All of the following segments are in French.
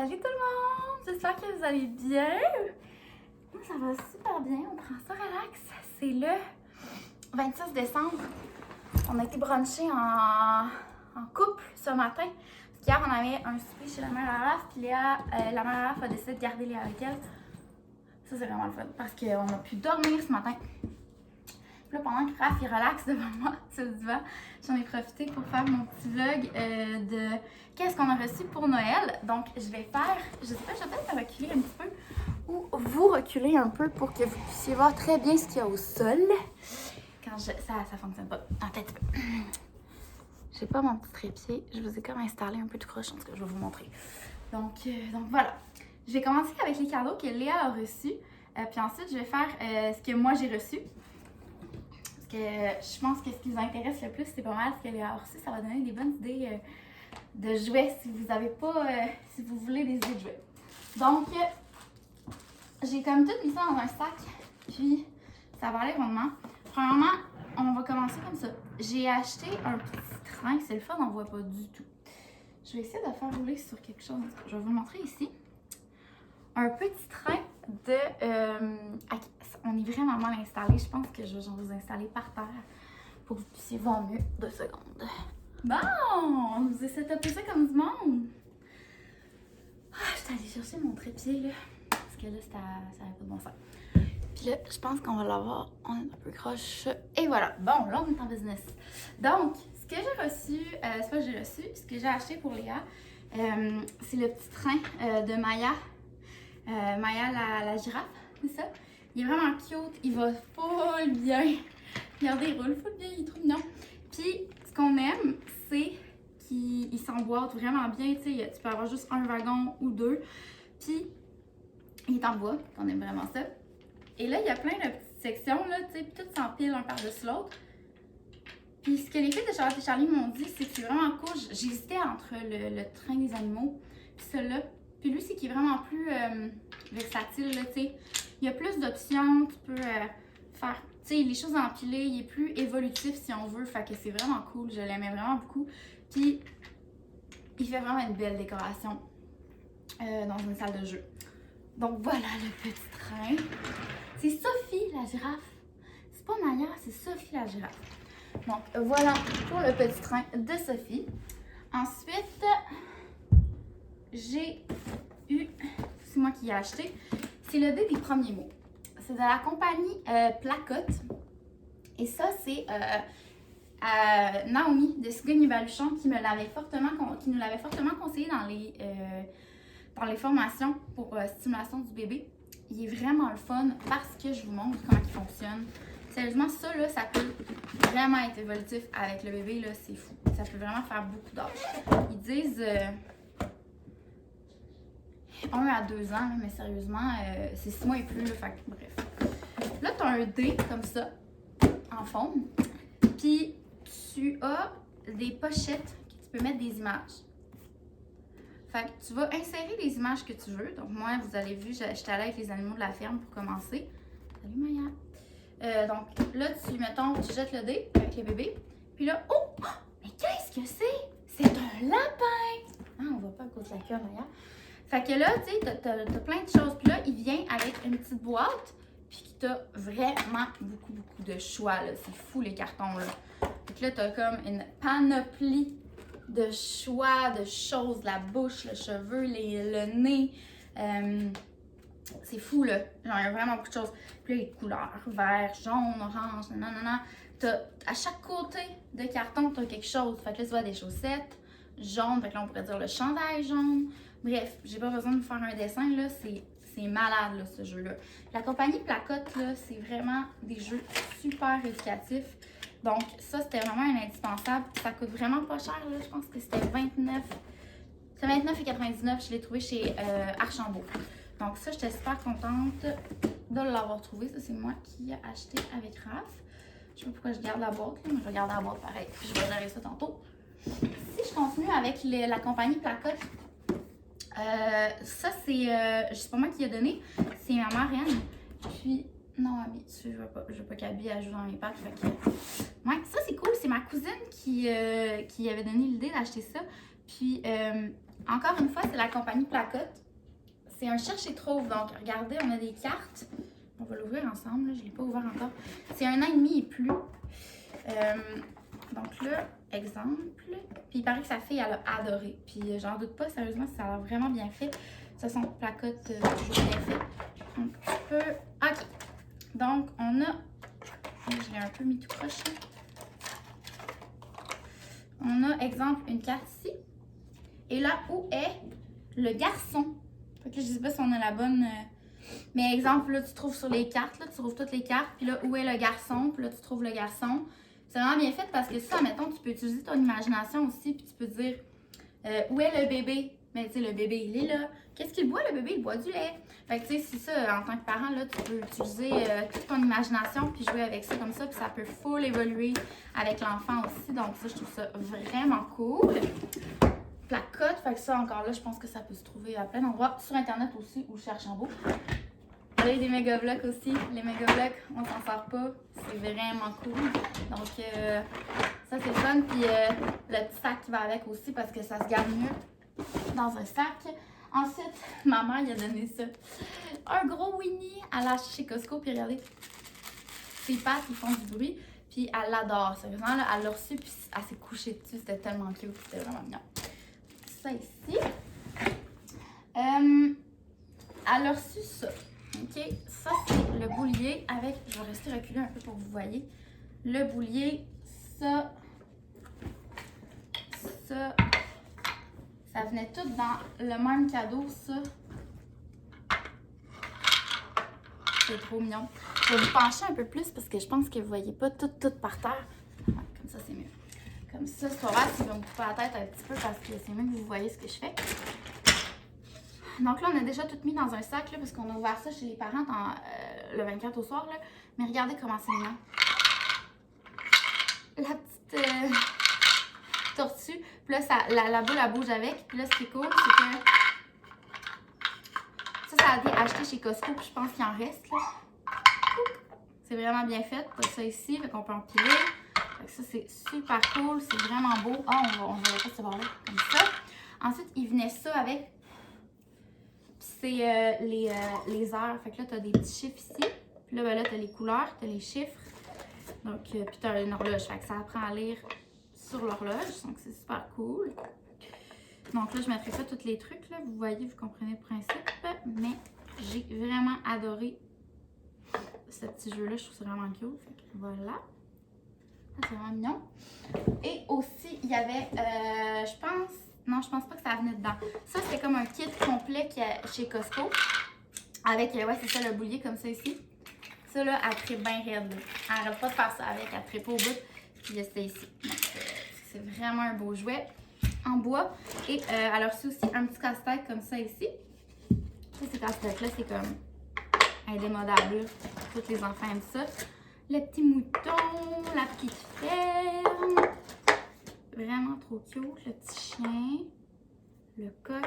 Salut tout le monde! J'espère que vous allez bien. Moi, ça va super bien. On prend ça relax. C'est le 26 décembre. On a été bruncher en couple ce matin. Parce qu'hier, on avait un souper chez la mère Araf. Puis Léa, la mère Araf a décidé de garder Léa avec elle. Ça, c'est vraiment le fun. Parce qu'on a pu dormir ce matin. Puis là, pendant que Raph il relaxe devant moi sur le divan, j'en ai profité pour faire mon petit vlog de qu'est-ce qu'on a reçu pour Noël. Donc, je vais faire, je sais pas, je vais peut-être reculer un petit peu ou vous reculer un peu pour que vous puissiez voir très bien ce qu'il y a au sol. Quand ça fonctionne pas. Attends un petit peu. J'ai pas mon petit trépied. Je vous ai comme installé un peu de croche, en tout cas, je vais vous montrer. Donc voilà. Je vais commencer avec les cadeaux que Léa a reçus. Puis ensuite, je vais faire ce que moi j'ai reçu. Que je pense que ce qui vous intéresse le plus, c'est pas mal ce qu'elle a reçu. Ça va donner des bonnes idées de jouets si vous avez pas, si vous voulez des idées de jouets. Donc, j'ai comme tout mis ça dans un sac, puis ça va aller rondement. Premièrement, on va commencer comme ça. J'ai acheté un petit train, c'est le fun, on voit pas du tout. Je vais essayer de faire rouler sur quelque chose. Je vais vous montrer ici. Un petit train de... on est vraiment mal installé. Je pense que je vais vous installer par terre pour que vous puissiez voir mieux. 2 secondes. Bon! On vous a setupé ça comme du monde. Je suis allée chercher mon trépied, là. Parce que là, ça n'avait pas de bon sens. Puis là, je pense qu'on va l'avoir. On est un peu croche. Et voilà. Bon, là, on est en business. Donc, ce que j'ai reçu, c'est pas que j'ai reçu, ce que j'ai acheté pour Léa, c'est le petit train de Maya. Maya, la girafe, c'est ça. Il est vraiment cute, il va full bien. Regardez, il roule full bien, il est trop mignon. Puis, ce qu'on aime, c'est qu'il s'emboîte vraiment bien. Tu sais, tu peux avoir juste un wagon ou 2. Puis, il est en bois, on aime vraiment ça. Et là, il y a plein de petites sections, là, tu sais, puis tout s'empile un par-dessus l'autre. Puis, ce que les filles de Charlotte et Charlie m'ont dit, c'est que c'est vraiment cool. J'hésitais entre le train des animaux, puis celui-là. Puis lui, c'est qu'il est vraiment plus versatile, là, tu sais. Il y a plus d'options, tu peux faire, tu sais, les choses empilées. Il est plus évolutif, si on veut, fait que c'est vraiment cool. Je l'aimais vraiment beaucoup. Puis, il fait vraiment une belle décoration dans une salle de jeu. Donc, voilà le petit train. C'est Sophie, la girafe. C'est pas Maya, c'est Sophie, la girafe. Donc, voilà pour le petit train de Sophie. Ensuite... j'ai eu, c'est moi qui l'ai acheté, c'est le dé des premiers mots. C'est de la compagnie Placotte. Et ça, c'est Naomi de Cigogne et Baluchon qui nous l'avait fortement conseillé dans les formations pour stimulation du bébé. Il est vraiment le fun parce que je vous montre comment il fonctionne. Sérieusement, ça, là, ça peut vraiment être évolutif avec le bébé, là, c'est fou. Ça peut vraiment faire beaucoup d'âge. Ils disent... 1 à 2 ans, mais sérieusement, c'est 6 mois et plus, là, fait que, bref. Là, tu as un dé comme ça, en forme, puis tu as des pochettes que tu peux mettre des images. Fait que tu vas insérer les images que tu veux. Donc, moi, vous avez vu, j'étais allée avec les animaux de la ferme pour commencer. Salut, Maya! Donc, là, tu jettes le dé avec les bébés, puis là, oh! Mais qu'est-ce que c'est? C'est un lapin! Ah, on voit pas à cause de la queue, Maya. Fait que là, tu sais, t'as plein de choses. Puis là, il vient avec une petite boîte, puis t'as vraiment beaucoup de choix, là. C'est fou, les cartons, là. Fait que là, t'as comme une panoplie de choix, de choses, la bouche, le cheveu, le nez. C'est fou, là. Genre, il y a vraiment beaucoup de choses. Puis là, les couleurs, vert, jaune, orange, nanana. À chaque côté de carton, t'as quelque chose. Fait que là, tu vois des chaussettes jaunes. Fait que là, on pourrait dire le chandail jaune. Bref, j'ai pas besoin de vous faire un dessin, là, c'est malade, là, ce jeu-là. La compagnie Placotte, là, c'est vraiment des jeux super éducatifs. Donc, ça, c'était vraiment un indispensable. Ça coûte vraiment pas cher, là, je pense que c'était 29. C'est 29,99, je l'ai trouvé chez Archambault. Donc, ça, j'étais super contente de l'avoir trouvé. Ça, c'est moi qui l'ai acheté avec Raph. Je sais pas pourquoi je garde la boîte, là, mais je vais garder la boîte pareil. Puis, je vais regarder ça tantôt. Si je continue avec la compagnie Placotte, ça, c'est pas moi qui l'ai donné, c'est ma marraine. Puis, non, Ami, je veux pas qu'Abby ajoute dans mes pattes. Fait que, ouais, ça, c'est cool. C'est ma cousine qui avait donné l'idée d'acheter ça. Puis, Encore une fois, c'est la compagnie Placotte. C'est un cherche et trouve. Donc, regardez, on a des cartes. On va l'ouvrir ensemble. Là. Je ne l'ai pas ouvert encore. C'est 1 an et demi et plus. Donc là, exemple. Puis il paraît que sa fille, elle a adoré. Puis j'en doute pas, sérieusement, ça a l'air vraiment bien fait. Ça sont Placotte toujours bien fait. Un petit peu. OK. Donc, on a. Je l'ai un peu mis tout croche. On a, exemple, une carte ici. Et là, où est le garçon? Fait que je sais pas si on a la bonne. Mais exemple, là, tu trouves sur les cartes, là, tu trouves toutes les cartes. Puis là, où est le garçon? Puis là, tu trouves le garçon. C'est vraiment bien fait parce que ça, mettons, tu peux utiliser ton imagination aussi. Puis tu peux dire où est le bébé? Mais tu sais, le bébé, il est là. Qu'est-ce qu'il boit, le bébé? Il boit du lait. Fait que tu sais, c'est ça, en tant que parent, là, tu peux utiliser toute ton imagination puis jouer avec ça comme ça. Puis ça peut full évoluer avec l'enfant aussi. Donc ça, je trouve ça vraiment cool. Placotte, fait que ça encore là, je pense que ça peut se trouver à plein d'endroits. Sur internet aussi, ou chez Archambault. Là, il y a des méga blocs aussi. Les méga blocs, on s'en sort pas. C'est vraiment cool. Donc, ça c'est le fun. Puis le petit sac qui va avec aussi parce que ça se garde mieux dans un sac. Ensuite, ma mère, il a donné ça. Un gros Winnie à la chez Costco. Puis regardez, ses pattes, ils font du bruit. Puis elle l'adore. Sérieusement, là, elle l'a reçu. Puis elle s'est couchée dessus. C'était tellement cute. C'était vraiment mignon. Ça ici. Elle a reçu ça. OK? Ça, c'est le boulier avec... Je vais rester reculée un peu pour que vous voyez. Le boulier, ça... Ça venait tout dans le même cadeau, ça. C'est trop mignon. Je vais vous pencher un peu plus parce que je pense que vous ne voyez pas tout par terre. Ouais, comme ça, c'est mieux. Comme ça, c'est pas grave si va me couper la tête un petit peu parce que c'est mieux que vous voyez ce que je fais. Donc là, on a déjà tout mis dans un sac là, parce qu'on a ouvert ça chez les parents le 24 au soir. Là. Mais regardez comment c'est mignon. La petite tortue. Puis là, la boule, elle bouge avec. Puis là, ce qui est cool, c'est que ça a été acheté chez Costco. Puis je pense qu'il en reste. Là. C'est vraiment bien fait. T'as ça ici, fait qu'on peut empiler. Fait que ça, c'est super cool. C'est vraiment beau. Ah, on va pas se voir là, comme ça. Ensuite, il venait ça avec. C'est les heures. Fait que là, tu as des petits chiffres ici. Puis là, ben là tu as les couleurs, tu as les chiffres. Donc, puis tu as une horloge. Fait que ça apprend à lire sur l'horloge. Donc, c'est super cool. Donc là, je ne mettrai pas tous les trucs. Là. Vous voyez, vous comprenez le principe. Mais j'ai vraiment adoré ce petit jeu-là. Je trouve ça vraiment cute. Fait que voilà. C'est vraiment mignon. Et aussi, il y avait, je pense... Non, je pense pas que ça venait dedans. Ça, c'était comme un kit complet qu'il y a chez Costco. Avec, ouais, c'est ça, le boulier comme ça ici. Ça, là, elle tripe bien raide. Elle n'arrête pas de faire ça avec. Elle tripe au bout. Puis c'était ici. Donc, c'est vraiment un beau jouet en bois. Et elle a reçu aussi un petit casse-tête comme ça ici. Ça, ces casse-têtes-là, c'est comme indémodable. Tous les enfants aiment ça. Le petit mouton, la petite ferme. Vraiment trop cute. Le petit chien. Le coq.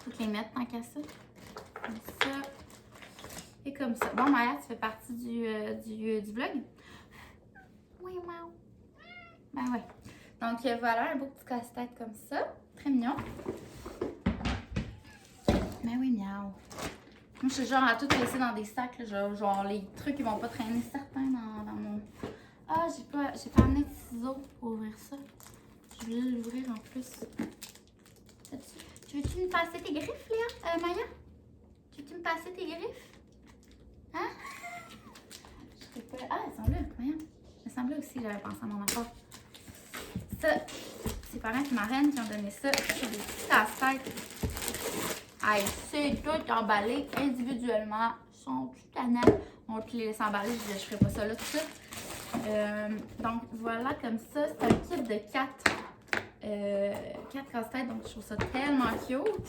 Toutes les mettre tant qu'à ça. Comme ça. Et comme ça. Bon, Maya, tu fais partie du vlog? Oui, wow. Ben ouais. Donc voilà, un beau petit casse-tête comme ça. Très mignon. Ben oui, miaou. Moi, je suis genre à tout laisser dans des sacs. Là, genre les trucs, ils vont pas traîner certains dans mon... Ah, j'ai pas amené de ciseaux pour ouvrir ça. Je voulais l'ouvrir en plus. Tu veux-tu me passer tes griffes, Léa? Maya? Tu veux-tu me passer tes griffes? Hein? Je sais pas... Ah, elles sont là. Voyons. Elles sont là aussi, j'avais pensé à mon affaire. Ça, c'est parents qui m'arrêtent qui ont donné ça. C'est des petits casse-têtes. Ah, c'est tout emballé individuellement. Ils sont tout tannants. On va les laisser emballer. Je ne ferai pas ça là tout de suite. Donc voilà, comme ça. C'est un kit de 4 casse-têtes. Donc je trouve ça tellement cute.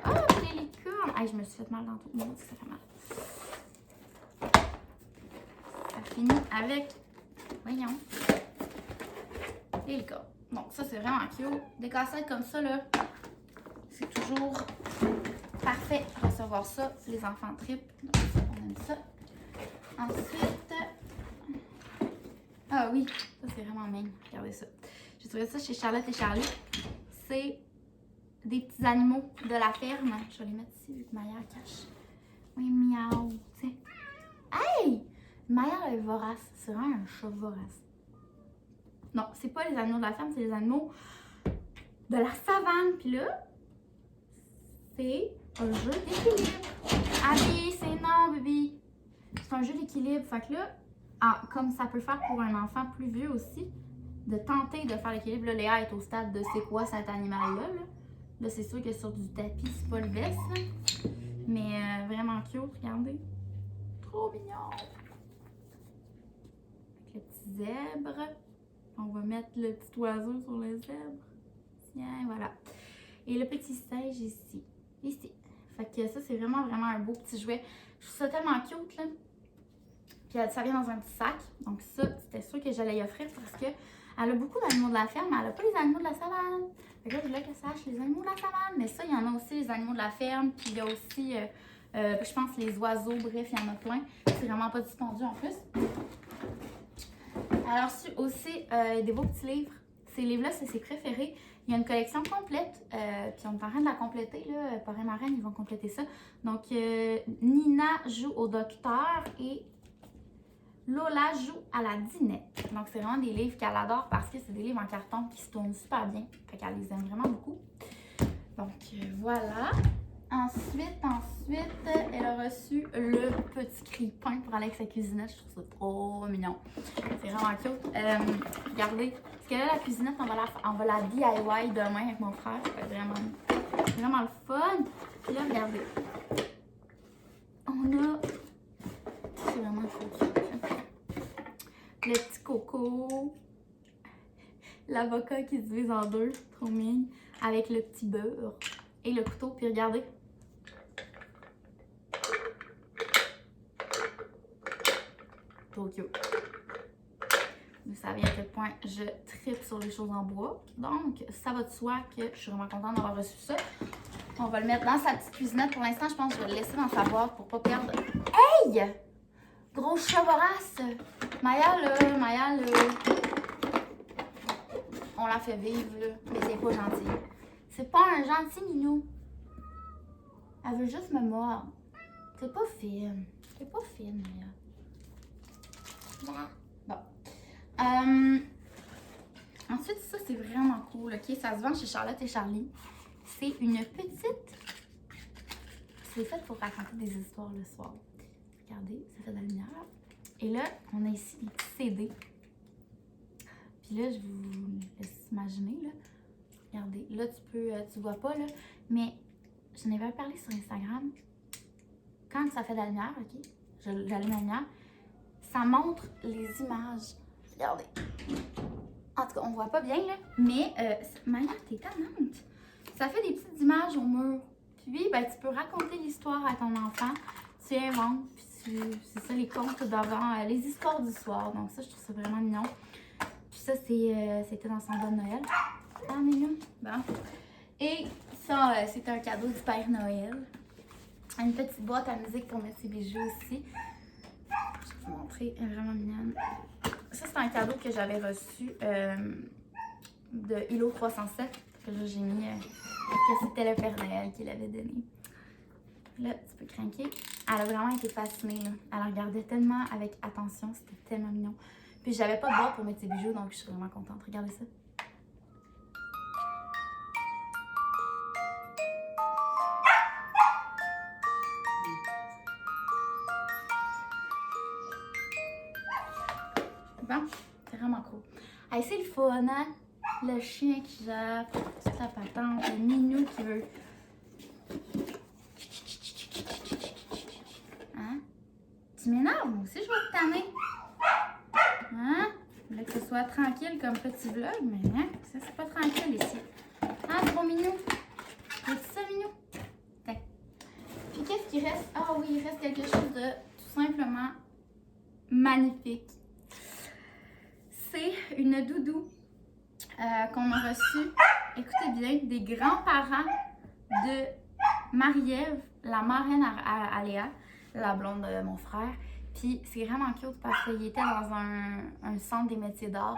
Ah, les licornes. Ah, je me suis fait mal dans tout le monde. Ça fait mal. Ça finit avec... Voyons. Les licornes. Donc ça, c'est vraiment cute. Des casse-têtes comme ça, là. C'est toujours parfait à recevoir ça. Les enfants tripent. Donc, on aime ça. Ensuite... Ah oui, ça c'est vraiment mignon. Regardez ça. J'ai trouvé ça chez Charlotte et Charlie. C'est des petits animaux de la ferme. Je vais les mettre ici vu que Maya cache. Oui, miaou, tu sais. Hey! Maya est vorace. C'est vraiment un chat vorace. Non, c'est pas les animaux de la ferme, c'est les animaux de la savane. Puis là, c'est un jeu d'équilibre. Ah oui, c'est non, bébé. C'est un jeu d'équilibre. Fait que là, comme ça peut faire pour un enfant plus vieux aussi, de tenter de faire l'équilibre. Là, Léa est au stade de c'est quoi cet animal-là. Là, c'est sûr que sur du tapis, c'est pas le best. Là. Mais vraiment cute, regardez. Trop mignon. Avec le petit zèbre. On va mettre le petit oiseau sur le zèbre. Tiens, voilà. Et le petit singe ici. Ici. Fait que ça, c'est vraiment un beau petit jouet. Je trouve ça tellement cute, là. Puis ça vient dans un petit sac. Donc ça, c'était sûr que j'allais y offrir parce que elle a beaucoup d'animaux de la ferme, mais elle n'a pas les animaux de la savane. Fait que là, je voulais qu'elle sache les animaux de la savane. Mais ça, il y en a aussi les animaux de la ferme. Puis il y a aussi, je pense, les oiseaux. Bref, il y en a plein. C'est vraiment pas dispendieux en plus. Alors, aussi, des beaux petits livres. Ces livres-là, c'est ses préférés. Il y a une collection complète, puis on est en train de la compléter, là. Parrain Marraine, ils vont compléter ça. Donc, Nina joue au docteur et Lola joue à la dinette. Donc, c'est vraiment des livres qu'elle adore parce que c'est des livres en carton qui se tournent super bien. Fait qu'elle les aime vraiment beaucoup. Donc, voilà. Ensuite, elle a reçu le petit grille-pain pour aller avec sa cuisinette. Je trouve ça trop mignon. C'est vraiment cute. Regardez, parce que là, la cuisinette, on va la DIY demain avec mon frère. C'est vraiment le fun. Puis là, regardez. On a... C'est vraiment trop cute. Le petit coco. L'avocat qui se divise en deux. Trop mignon. Avec le petit beurre. Et le couteau. Puis regardez. Trop cute. Vous savez à quel point je tripe sur les choses en bois. Donc, ça va de soi que je suis vraiment contente d'avoir reçu ça. On va le mettre dans sa petite cuisinette. Pour l'instant, je pense que je vais le laisser dans sa boîte pour pas perdre. Hey! Gros chat vorace! Maya, là. On la fait vivre, là. Mais c'est pas gentil. C'est pas un gentil minou. Elle veut juste me mordre. C'est pas fine. C'est pas fine, Maya. Bon. Ensuite, ça, c'est vraiment cool, ok? Ça se vend chez Charlotte et Charlie. C'est une petite... C'est fait pour raconter des histoires le soir. Regardez, ça fait de la lumière. Et là, on a ici des petits CD. Puis là, je vous laisse imaginer, là. Regardez, là, tu vois pas, là. Mais j'en avais parlé sur Instagram. Quand ça fait de la lumière, ok? J'allume la lumière. Ça montre les images. Regardez. En tout cas, on voit pas bien, là. Mais, Maya, t'es tannante. Ça fait des petites images au mur. Puis, ben, tu peux raconter l'histoire à ton enfant. Tu inventes. Puis, c'est ça, les contes d'avant. Les histoires du soir. Donc, ça, je trouve ça vraiment mignon. Puis, ça, c'était dans son bon Noël. Ah, mignon. Bon. Et ça, c'est un cadeau du Père Noël. Une petite boîte à musique pour mettre ses bijoux aussi. Je vais vous montrer, elle est vraiment mignonne. Ça, c'est un cadeau que j'avais reçu de Hilo 307. Que là, j'ai mis que c'était le Père Noël qui l'avait donné. Là, tu peux craquer. Elle a vraiment été fascinée, là. Elle regardait tellement avec attention, c'était tellement mignon. Puis, j'avais pas de boîte pour mettre ses bijoux, donc je suis vraiment contente. Regardez ça. Bon, c'est vraiment cool. Hey, c'est le fun, hein? Le chien qui jappe, toute la patente, le minou qui veut. Hein? Tu m'énerves, moi aussi, je vais te tanner. Hein? Je voulais que ce soit tranquille comme petit vlog, mais hein? Ça, c'est pas tranquille ici. Ah, c'est bon, minou. Veux-tu ça, minou? Tiens. Puis, qu'est-ce qui reste? Ah oui, il reste quelque chose de tout simplement magnifique. C'est une doudou qu'on a reçue, écoutez bien, des grands-parents de Marie-Ève, la marraine à Léa, la blonde de mon frère. Puis c'est vraiment cute parce qu'il était dans un centre des métiers d'art.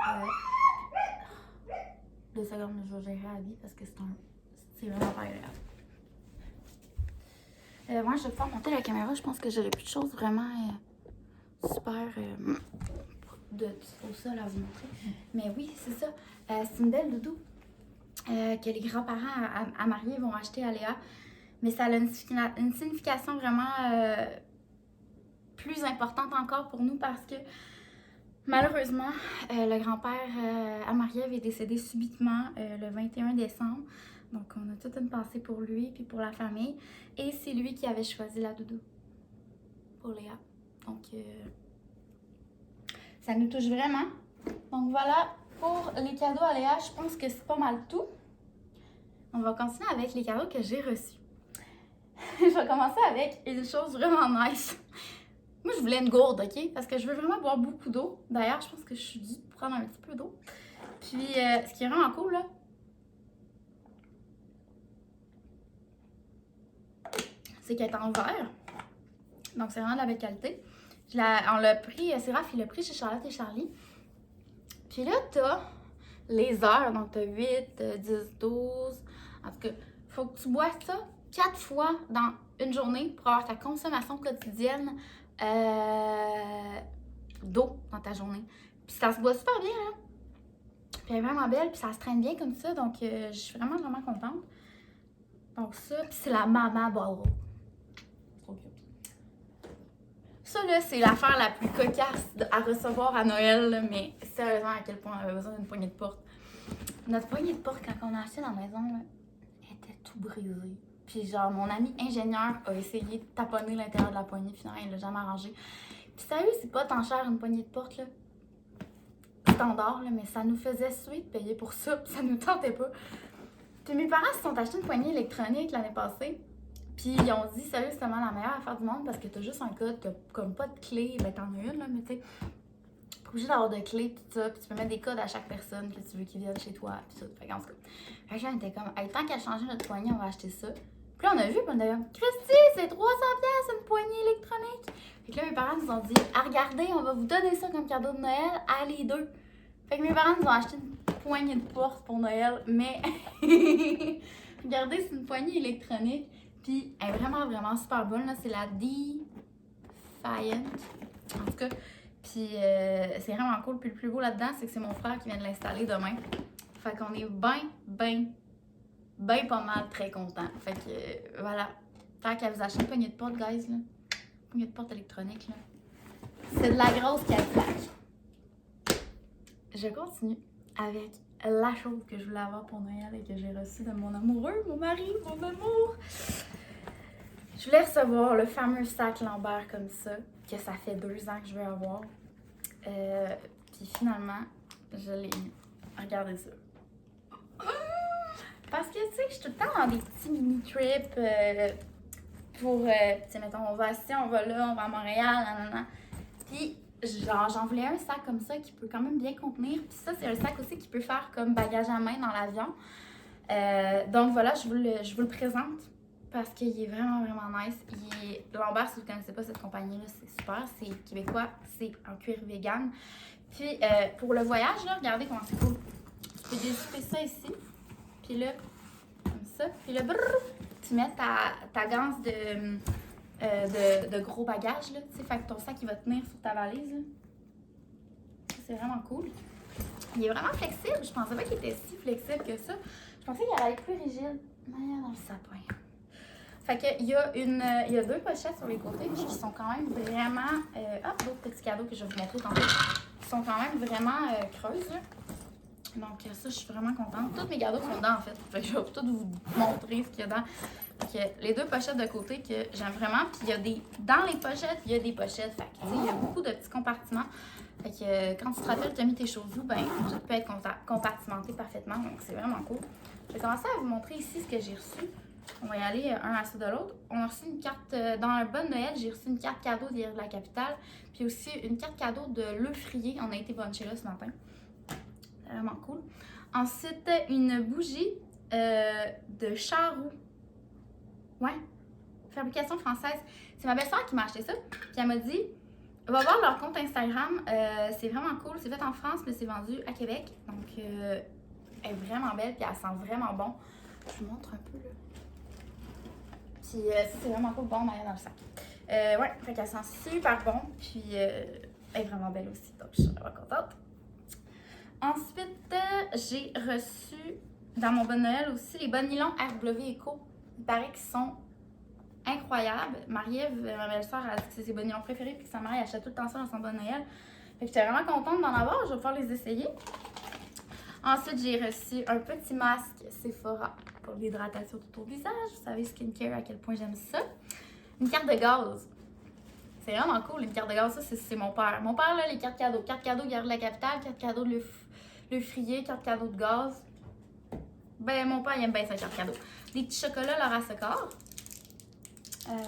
2 secondes, je vais gérer la vie parce que c'est vraiment pas agréable. Moi, je vais pouvoir monter la caméra. Je pense que j'aurai plus de choses vraiment super au sol à vous montrer. Mais oui, c'est ça. C'est une belle doudou que les grands-parents à marier vont acheter à Léa. Mais ça a une signification vraiment plus importante encore pour nous parce que malheureusement, le grand-père à Marie-Ève est décédé subitement le 21 décembre. Donc, on a toute une pensée pour lui et pour la famille. Et c'est lui qui avait choisi la doudou pour Léa. Donc, ça nous touche vraiment. Donc, voilà pour les cadeaux à Léa. Je pense que c'est pas mal tout. On va continuer avec les cadeaux que j'ai reçus. Je vais commencer avec une chose vraiment nice. Moi, je voulais une gourde, OK? Parce que je veux vraiment boire beaucoup d'eau. D'ailleurs, je pense que je suis due prendre un petit peu d'eau. Puis, ce qui est vraiment cool, là, c'est qu'elle est en verre. Donc, c'est vraiment de la belle qualité. On l'a pris, c'est Raph, il l'a pris chez Charlotte et Charlie. Puis là, t'as les heures. Donc, t'as 8, 10, 12. En tout cas, faut que tu bois ça 4 fois dans une journée pour avoir ta consommation quotidienne d'eau dans ta journée. Puis ça se boit super bien, hein? Puis elle est vraiment belle, puis ça se traîne bien comme ça. Donc, je suis vraiment, vraiment contente. Donc ça, puis c'est la Mama Bottle. Trop cute. Ça, là, c'est l'affaire la plus cocasse à recevoir à Noël, là, mais sérieusement, à quel point on avait besoin d'une poignée de porte. Notre poignée de porte, quand on a acheté dans la maison, là, elle était tout brisée. Puis genre, mon ami ingénieur a essayé de taponner l'intérieur de la poignée, finalement, il l'a jamais arrangé. Puis sérieux, c'est pas tant cher une poignée de porte, là. Standard, là, mais ça nous faisait suer de payer pour ça, puis ça nous tentait pas. Puis mes parents se sont achetés une poignée électronique l'année passée. Puis ils ont dit, sérieux, c'est vraiment la meilleure affaire du monde parce que t'as juste un code, t'as comme pas de clé, ben t'en as une, là, mais tu sais, pas obligé d'avoir de clé, pis tout ça, puis tu peux mettre des codes à chaque personne que tu veux qu'ils viennent chez toi, pis tout. Fait qu'en tout cas, fait que là, on était comme, hey, tant qu'à changer notre poignée, on va acheter ça. Puis là, on a vu, puis d'ailleurs, Christy, c'est 300$ une poignée électronique. Fait que là, mes parents nous ont dit, ah, regardez, on va vous donner ça comme cadeau de Noël à les deux. Fait que mes parents nous ont acheté une poignée de porte pour Noël, mais regardez, c'est une poignée électronique. Puis elle est vraiment, vraiment super bonne. Là. C'est la Defiant. En tout cas, puis c'est vraiment cool. Puis le plus beau là-dedans, c'est que c'est mon frère qui vient de l'installer demain. Fait qu'on est ben pas mal très content. Fait que voilà. Tant qu'à vous acheter une poignée de porte, guys, là. Une poignée de porte électronique, là. C'est de la grosse Cadillac. Je continue avec la chose que je voulais avoir pour Noël et que j'ai reçue de mon amoureux, mon mari, mon amour. Je voulais recevoir le fameux sac Lambert comme ça fait 2 ans que je veux avoir. Puis finalement, je l'ai eu. Regardez ça. Parce que, tu sais, je suis tout le temps dans des petits mini-trips pour, tu sais, mettons, on va ici, on va là, on va à Montréal, nanana. Puis, genre, j'en voulais un sac comme ça qui peut quand même bien contenir. Puis ça, c'est un sac aussi qui peut faire comme bagage à main dans l'avion. Donc voilà, je vous le présente parce qu'il est vraiment, vraiment nice. Lambert, si vous ne connaissez pas cette compagnie-là, c'est super. C'est québécois, c'est en cuir vegan. Puis pour le voyage, là, regardez comment c'est cool. Tu peux dézipper ça ici. Puis là, comme ça. Puis là, brrr, tu mets ta ganse de gros bagages, là, tu sais, fait que ton sac, il va tenir sur ta valise, là. C'est vraiment cool. Il est vraiment flexible. Je pensais pas qu'il était si flexible que ça. Je pensais qu'il allait être plus rigide. Mais il y a dans le sapin. Fait que il y a 2 pochettes sur les côtés qui sont quand même vraiment... d'autres petits cadeaux que je vais vous montrer tantôt. Qui sont quand même vraiment creuses, là. Donc ça, je suis vraiment contente. Tous mes cadeaux sont dedans, en fait. Fait que je vais tout vous montrer ce qu'il y a dedans. Fait que les 2 pochettes de côté que j'aime vraiment. Puis il y a dans les pochettes, il y a des pochettes. Fait que, tu sais, il y a beaucoup de petits compartiments. Fait que quand tu te rappelles, tu as mis tes choses où, ben, tout peut être compartimenté parfaitement. Donc c'est vraiment cool. Je vais commencer à vous montrer ici ce que j'ai reçu. On va y aller un à la de l'autre. On a reçu une carte, dans un bon Noël, j'ai reçu une carte cadeau d'Hier de la Capitale. Puis aussi une carte cadeau de Le Frier. On a été bruncher là ce matin. Vraiment cool. Ensuite, une bougie de Charroux. Ouais. Fabrication française. C'est ma belle-sœur qui m'a acheté ça. Puis elle m'a dit, va voir leur compte Instagram. C'est vraiment cool. C'est fait en France, mais c'est vendu à Québec. Donc, Elle est vraiment belle, puis elle sent vraiment bon. Je vous montre un peu, là. Puis c'est vraiment cool, bon, Maya dans le sac. Ouais, fait qu'elle sent super bon, puis elle est vraiment belle aussi, donc je suis vraiment contente. Ensuite, j'ai reçu dans mon bon Noël aussi les bonnes nylons RW Eco. Il paraît qu'ils sont incroyables. Marie-Ève, ma belle-sœur, a dit que c'est ses bonnes nylons préférés, puis que sa mère elle achète tout le temps ça dans son bon Noël. Fait que j'étais vraiment contente d'en avoir, je vais pouvoir les essayer. Ensuite, j'ai reçu un petit masque Sephora pour l'hydratation tout au visage. Vous savez, skincare, à quel point j'aime ça. Une carte de gaz. C'est vraiment cool, une carte de gaz. Ça, c'est mon père. Mon père, là, les cartes cadeaux. Carte cadeau Gare de la Capitale, carte cadeau de le Frier, carte cadeau de gaz. Ben, mon père, il aime bien sa carte cadeau. Des petits chocolats Laura Secor.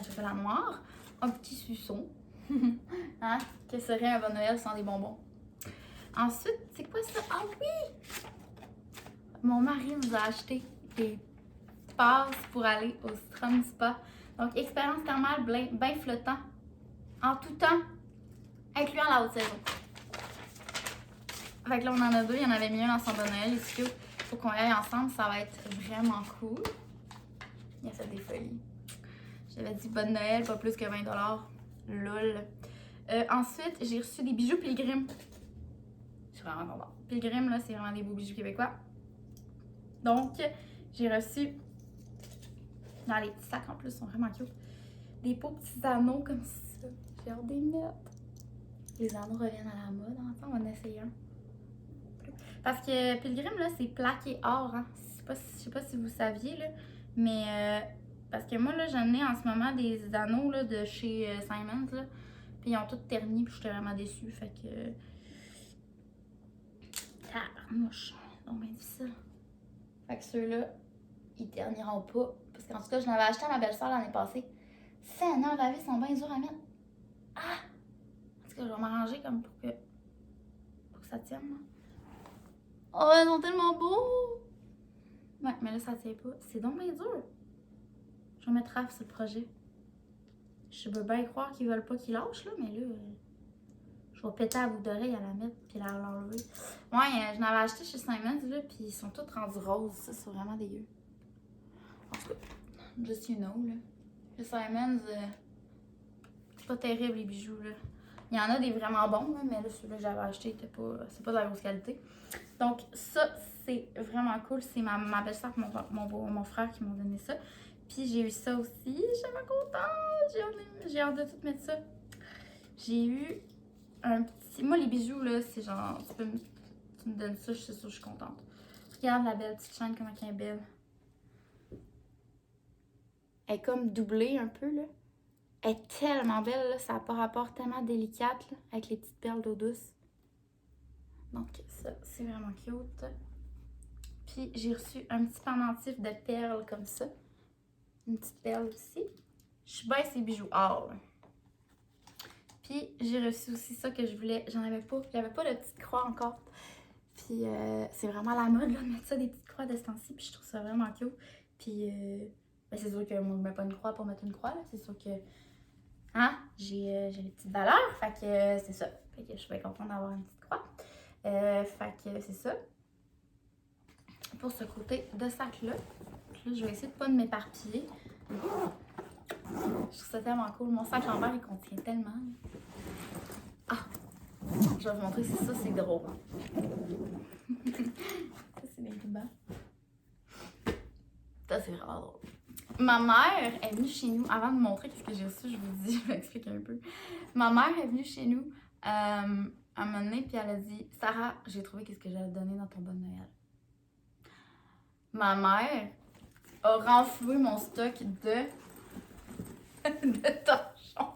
Chocolat noir. Un petit suçon. Hein? Que serait un bon Noël sans des bonbons? Ensuite, c'est quoi ça? Ah oui! Mon mari nous a acheté des passes pour aller au Strum Spa. Donc, expérience thermale bien flottant. En tout temps, incluant la haute saison. Fait que là, on en a deux. Il y en avait mis un dans son bon Noël. Et il faut qu'on y aille ensemble. Ça va être vraiment cool. Il a fait des folies. J'avais dit bonne Noël, pas plus que 20 $. Lol. Ensuite, j'ai reçu des bijoux Pilgrim. Je suis vraiment contente. Pilgrim, là, c'est vraiment des beaux bijoux québécois. Donc, j'ai reçu, dans les petits sacs en plus, ils sont vraiment cute, des beaux petits anneaux comme ça. J'ai hâte de les mettre. Les anneaux reviennent à la mode, hein? On va en essayer un. Parce que Pilgrim, là, c'est plaqué or, hein? Je sais pas si vous saviez, là, mais parce que moi, là, j'en ai en ce moment des anneaux, là, de chez Simons, là, puis ils ont tous terni, puis j'étais vraiment déçue, fait que... Tabarnouche, donc bien difficile. Fait que ceux-là, ils terniront pas. Parce qu'en tout cas, je l'avais acheté à ma belle-sœur l'année passée. Seigneur, la vie, ils sont bien durs à mettre. Ah! En tout cas, je vais m'arranger comme pour que ça tienne. Là. Oh, ils sont tellement beaux! Ouais, mais là, ça tient pas. C'est donc bien dur. Je vais mettre Raph sur le projet. Je peux bien croire qu'ils veulent pas qu'ils lâchent, là, mais là, je vais péter à bout d'oreille à la mettre puis à l'enlever. Ouais, je l'avais acheté chez Simons, là, puis ils sont tous rendus roses. Ça, c'est vraiment dégueu. En tout cas, just you know, là. Chez Simons, c'est pas terrible les bijoux, là. Il y en a des vraiment bons, là, mais là, celui-là que j'avais acheté, c'est pas de la grosse qualité. Donc, ça, c'est vraiment cool. C'est ma belle-sœur et mon frère qui m'ont donné ça. Puis, j'ai eu ça aussi. Je suis vraiment contente. J'ai hâte de tout mettre ça. J'ai eu un petit... Moi, les bijoux, là, c'est genre... Tu me donnes ça, je suis sûre que je suis contente. Regarde la belle petite chaîne, comment elle est belle. Elle est comme doublée un peu, là. Elle est tellement belle, là. Ça n'a pas rapport, tellement délicate, là, avec les petites perles d'eau douce. Donc, ça, c'est vraiment cute. Puis, j'ai reçu un petit pendentif de perles comme ça. Une petite perle aussi. Je suis bien ces bijoux or, là. Puis, j'ai reçu aussi ça que je voulais. J'en avais pas. J'avais pas de petite croix encore. Puis, c'est vraiment la mode, là, de mettre ça, des petites croix de ce temps-ci. Puis, je trouve ça vraiment cute. Puis, ben, c'est sûr que moi, je mets pas une croix pour mettre une croix, là. C'est sûr que, hein, j'ai les petites valeurs. Fait que c'est ça. Fait que je suis bien contente d'avoir une petite croix. Fait que c'est ça. Pour ce côté de sac-là. Là, je vais essayer de pas de m'éparpiller. Je trouve ça tellement cool. Mon sac en verre, il contient tellement. Ah! Je vais vous montrer si ça, c'est drôle. Ça, c'est des rubans. Ça, c'est vraiment drôle. Ma mère est venue chez nous, avant de vous montrer ce que j'ai reçu, je vous dis, je vais expliquer un peu. Ma mère est venue chez nous à un moment donné, puis elle a dit « Sarah, j'ai trouvé qu'est-ce que j'allais te donner dans ton bon Noël. » Ma mère a renfloué mon stock de torchons.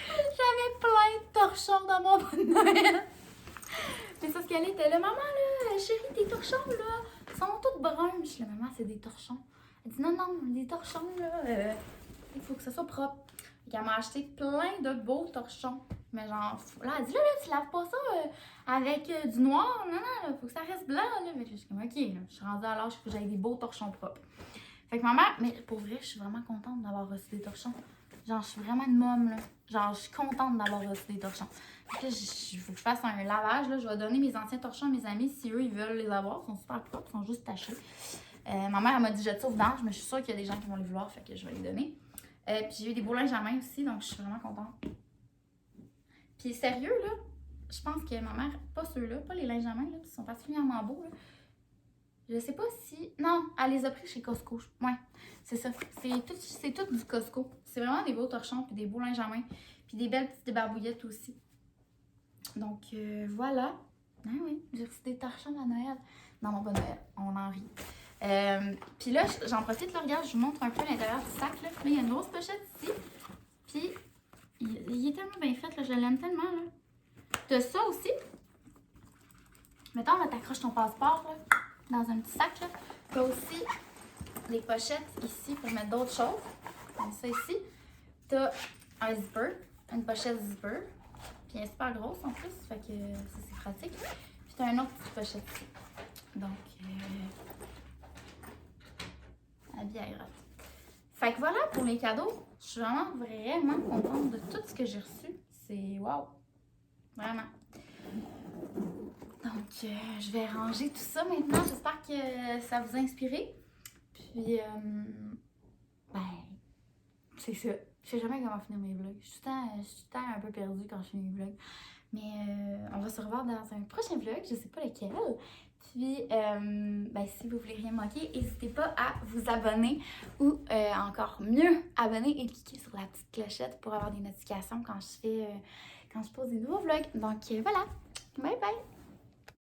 J'avais plein de torchons dans mon bon Noël. Mais ça, ce qu'elle était là, « Maman, là, chérie, tes torchons, là, sont tous bruns. » Je suis là, « Maman, c'est des torchons. » Elle dit « Non, non, des torchons, là, il faut que ça soit propre. » Elle m'a acheté plein de beaux torchons. Mais genre, là, elle dit là, tu laves pas ça avec du noir. Non, non, il faut que ça reste blanc. Là. Mais je suis comme, ok, là, je suis rendue à l'âge où j'ai des beaux torchons propres. Fait que ma mère, mais pour vrai, je suis vraiment contente d'avoir reçu des torchons. Genre, je suis vraiment une môme, là. Genre, je suis contente d'avoir reçu des torchons. Fait que là, il faut que je fasse un lavage, là. Je vais donner mes anciens torchons à mes amis si eux, ils veulent les avoir. Ils sont super propres, ils sont juste tachés. Ma mère, elle m'a dit jette ça au vidange, mais je suis sûre qu'il y a des gens qui vont les vouloir, fait que je vais les donner. Puis j'ai eu des beaux linges à main aussi, donc je suis vraiment contente. Puis sérieux, là, je pense que ma mère, pas ceux-là, pas les linges à main, là, qui sont particulièrement beaux, là. Je sais pas si... Non, elle les a pris chez Costco. Ouais, c'est ça. C'est tout du Costco. C'est vraiment des beaux torchons, puis des beaux linges à main, puis des belles petites débarbouillettes aussi. Donc, voilà. Ah oui, j'ai reçu des torchons à Noël. Non, mon bon Noël, on en rit. Puis là, j'en profite, là, regarde, je vous montre un peu l'intérieur du sac, là. Puis là, il y a une grosse pochette ici. Puis, il est tellement bien fait, là, je l'aime tellement, là. T'as ça aussi. Mettons, là, t'accroches ton passeport, là, dans un petit sac, là. T'as aussi les pochettes ici pour mettre d'autres choses. Comme ça ici. T'as un zipper, une pochette zipper. Puis elle est super grosse en plus, fait que ça c'est pratique. Puis t'as un autre petite pochette ici. Donc, habillé à gratte. Fait que voilà pour les cadeaux. Je suis vraiment contente de tout ce que j'ai reçu. C'est wow! Vraiment. Donc, je vais ranger tout ça maintenant. J'espère que ça vous a inspiré. Puis, ben, c'est ça. Je sais jamais comment finir mes vlogs. Je suis tout le temps un peu perdue quand je finis mes vlogs. Mais on va se revoir dans un prochain vlog, je sais pas lequel. Puis, ben, si vous voulez rien manquer, n'hésitez pas à vous abonner ou encore mieux, abonner et cliquer sur la petite clochette pour avoir des notifications quand je pose des nouveaux vlogs. Donc voilà, bye bye!